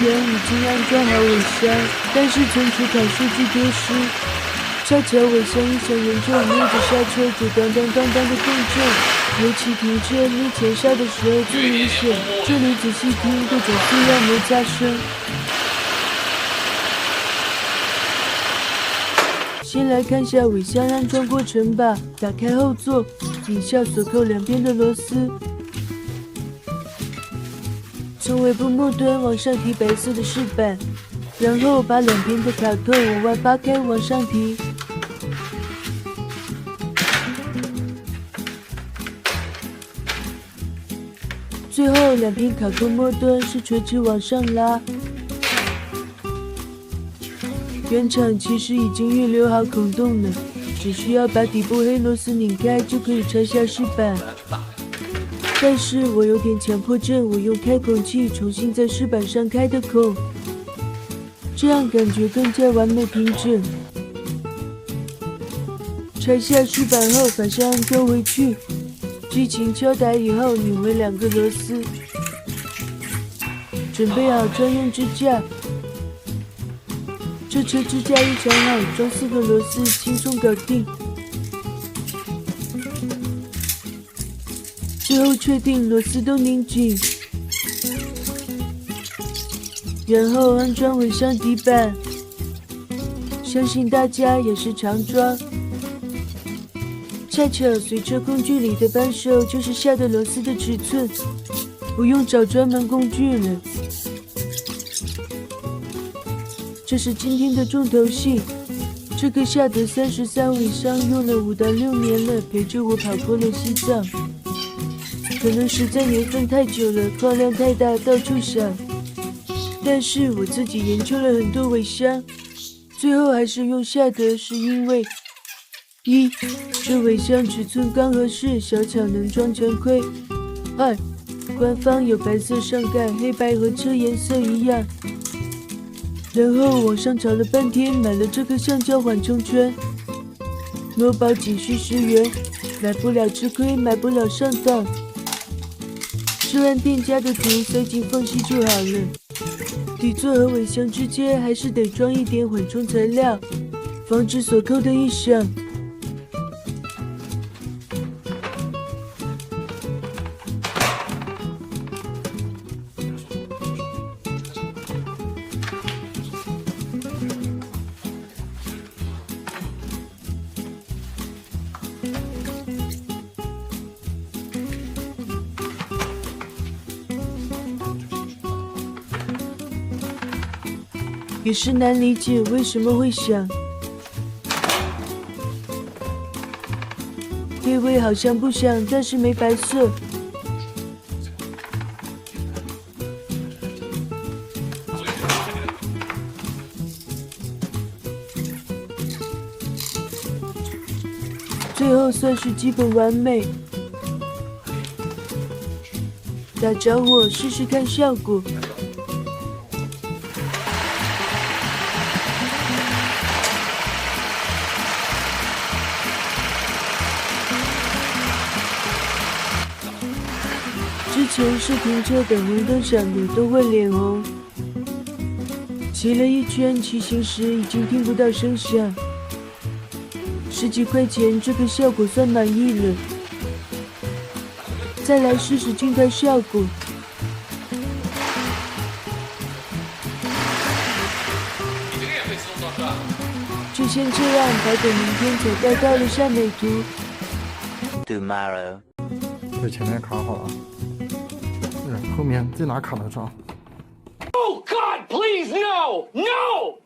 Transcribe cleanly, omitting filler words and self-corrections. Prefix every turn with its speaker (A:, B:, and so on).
A: 前已经安装好尾箱，但是存储卡数据丢失。恰巧尾箱异响严重，捏着刹车就当当当当的共振，尤其停车捏前刹的时候最明显。这里仔细听各种塑料摩擦声。先来看下尾箱安装过程吧。打开后座，拧下锁扣两边的螺丝，从尾部末端往上提白色的饰板，然后把两边的卡扣往外扒开往上提。最后两边卡扣末端是垂直往上拉。原厂其实已经预留好孔洞了，只需要把底部黑螺丝拧开就可以拆下饰板。但是我有点强迫症，我用开孔器重新在饰板上开的孔，这样感觉更加完美平整。拆下饰板后，反向安装回去，激情敲打以后拧回两个螺丝，准备好专用支架。这车支架一装好，装4个螺丝轻松搞定。最后确定螺丝都拧紧，然后安装尾箱底板。相信大家也是常装。恰巧随车工具里的扳手就是下的螺丝的尺寸，不用找专门工具了。这是今天的重头戏，这个夏德33尾箱用了5到6年了，陪着我跑过了西藏。可能实在年份太久了，放量太大，到处响。但是我自己研究了很多尾箱，最后还是用夏德，是因为1. 这尾箱尺寸刚合适，小巧能装成盔。2. 官方有白色上盖，黑白和车颜色一样。然后网上找了半天，买了这个橡胶缓冲圈，挪保仅需10元，买不了吃亏，买不了上当。是按店家的图塞进缝隙就好了。底座和尾箱之间还是得装一点缓冲材料，防止锁扣的异响。也是难理解为什么会响，黑位好像不响，但是没白色。最后算是基本完美，打着火试试看效果。之前是停车等红灯闪的都会脸红，骑了一圈，骑行时已经听不到声响。10几块钱，这个效果算满意了。再来试试静态效果。就先这样，保等明天才带到了善美图。
B: Tomorrow。
C: 这前面卡好了，后面在哪卡得上？
D: Oh God, please no, no!